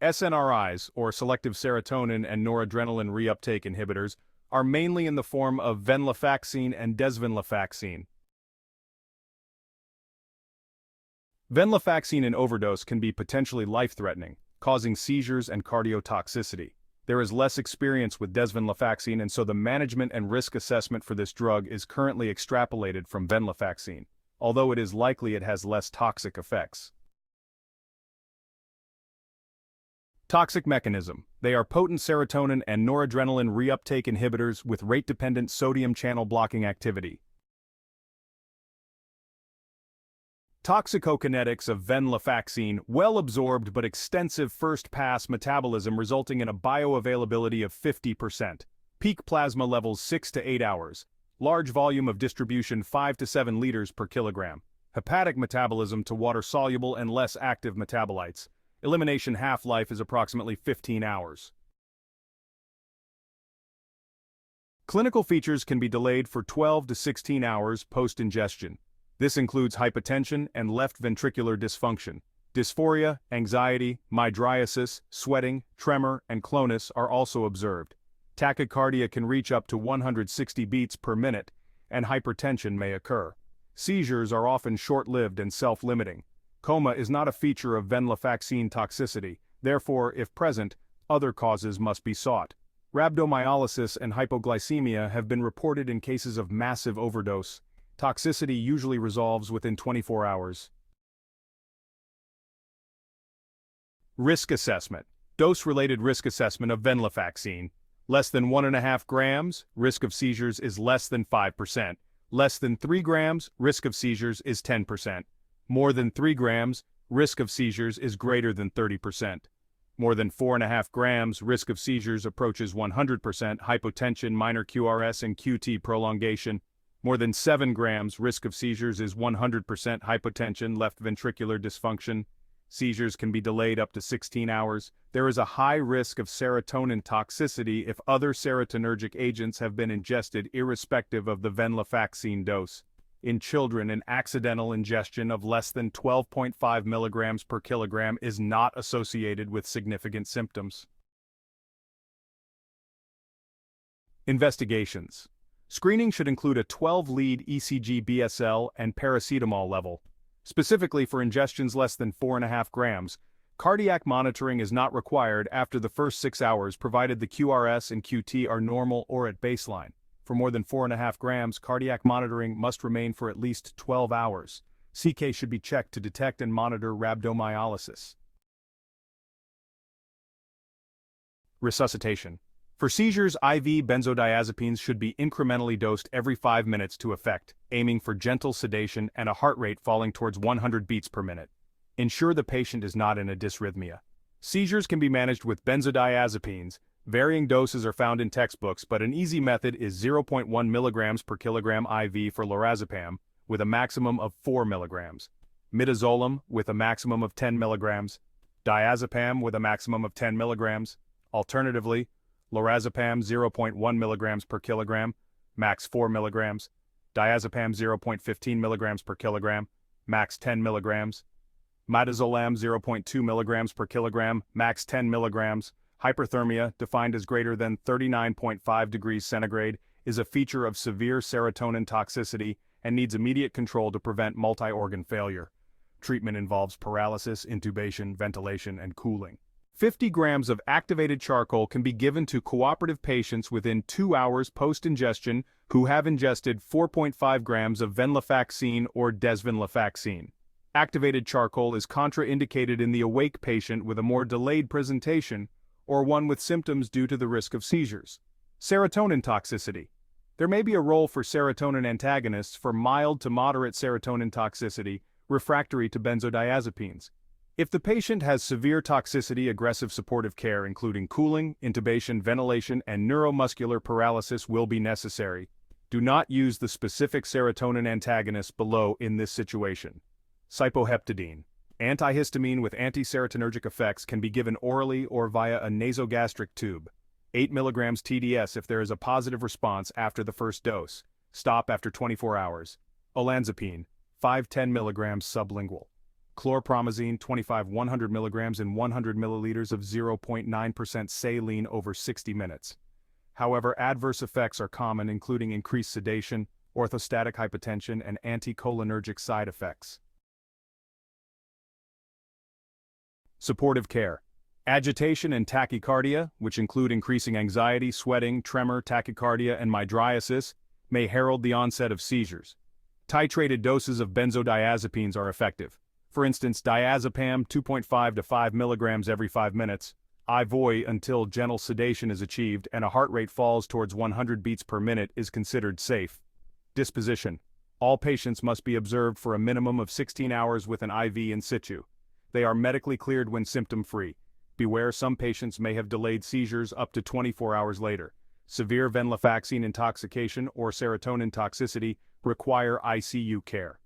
SNRIs, or selective serotonin and noradrenaline reuptake inhibitors, are mainly in the form of venlafaxine and desvenlafaxine. Venlafaxine in overdose can be potentially life-threatening, causing seizures and cardiotoxicity. There is less experience with desvenlafaxine, and so the management and risk assessment for this drug is currently extrapolated from venlafaxine, although it is likely it has less toxic effects. Toxic mechanism. They are potent serotonin and noradrenaline reuptake inhibitors with rate-dependent sodium channel blocking activity. Toxicokinetics of venlafaxine: well-absorbed but extensive first-pass metabolism resulting in a bioavailability of 50%. Peak plasma levels 6 to 8 hours. Large volume of distribution 5 to 7 liters per kilogram. Hepatic metabolism to water-soluble and less active metabolites. Elimination half-life is approximately 15 hours. Clinical features can be delayed for 12 to 16 hours post-ingestion. This includes hypotension and left ventricular dysfunction. Dysphoria, anxiety, mydriasis, sweating, tremor, and clonus are also observed. Tachycardia can reach up to 160 beats per minute, and hypertension may occur. Seizures are often short-lived and self-limiting. Coma is not a feature of venlafaxine toxicity, therefore, if present, other causes must be sought. Rhabdomyolysis and hypoglycemia have been reported in cases of massive overdose. Toxicity usually resolves within 24 hours. Risk assessment. Dose-related risk assessment of venlafaxine. Less than 1.5 grams, risk of seizures is less than 5%. Less than 3 grams, risk of seizures is 10%. More than 3 grams, risk of seizures is greater than 30%. More than 4.5 grams, risk of seizures approaches 100%, hypotension, minor QRS and QT prolongation. More than 7 grams, risk of seizures is 100%, hypotension, left ventricular dysfunction. Seizures can be delayed up to 16 hours. There is a high risk of serotonin toxicity if other serotonergic agents have been ingested irrespective of the venlafaxine dose. In children, an accidental ingestion of less than 12.5 milligrams per kilogram is not associated with significant symptoms. Investigations. Screening should include a 12-lead ECG BSL and paracetamol level. Specifically for ingestions less than 4.5 grams, cardiac monitoring is not required after the first 6 hours provided the QRS and QT are normal or at baseline. For more than 4.5 grams, cardiac monitoring must remain for at least 12 hours. CK should be checked to detect and monitor rhabdomyolysis. Resuscitation. For seizures, IV benzodiazepines should be incrementally dosed every 5 minutes to effect, aiming for gentle sedation and a heart rate falling towards 100 beats per minute. Ensure the patient is not in a dysrhythmia. Seizures can be managed with benzodiazepines. Varying doses are found in textbooks, but an easy method is 0.1 milligrams per kilogram IV for lorazepam, with a maximum of 4 milligrams. Midazolam with a maximum of 10 milligrams. Diazepam with a maximum of 10 milligrams. Alternatively, lorazepam 0.1 milligrams per kilogram, max 4 milligrams. Diazepam 0.15 milligrams per kilogram, max 10 milligrams. Midazolam 0.2 milligrams per kilogram, max 10 milligrams. Hyperthermia, defined as greater than 39.5 degrees centigrade, is a feature of severe serotonin toxicity and needs immediate control to prevent multi-organ failure. Treatment involves paralysis, intubation, ventilation, and cooling. 50 grams of activated charcoal can be given to cooperative patients within 2 hours post-ingestion who have ingested 4.5 grams of venlafaxine or desvenlafaxine. Activated charcoal is contraindicated in the awake patient with a more delayed presentation or one with symptoms due to the risk of seizures. Serotonin toxicity. There may be a role for serotonin antagonists for mild to moderate serotonin toxicity refractory to benzodiazepines. If the patient has severe toxicity, aggressive supportive care including cooling, intubation, ventilation, and neuromuscular paralysis will be necessary. Do not use the specific serotonin antagonists below in this situation. Cyproheptadine. Antihistamine with anti-serotonergic effects can be given orally or via a nasogastric tube. 8 mg TDS if there is a positive response after the first dose. Stop after 24 hours. Olanzapine, 5-10 mg sublingual. Chlorpromazine 25 100 mg in 100 milliliters of 0.9% saline over 60 minutes. However, adverse effects are common, including increased sedation, orthostatic hypotension, and anticholinergic side effects. Supportive care. Agitation and tachycardia, which include increasing anxiety, sweating, tremor, tachycardia, and mydriasis, may herald the onset of seizures. Titrated doses of benzodiazepines are effective. For instance, diazepam 2.5 to 5 mg every 5 minutes, Ivoi until gentle sedation is achieved and a heart rate falls towards 100 beats per minute is considered safe. Disposition. All patients must be observed for a minimum of 16 hours with an IV in situ. They are medically cleared when symptom-free. Beware, some patients may have delayed seizures up to 24 hours later. Severe venlafaxine intoxication or serotonin toxicity require ICU care.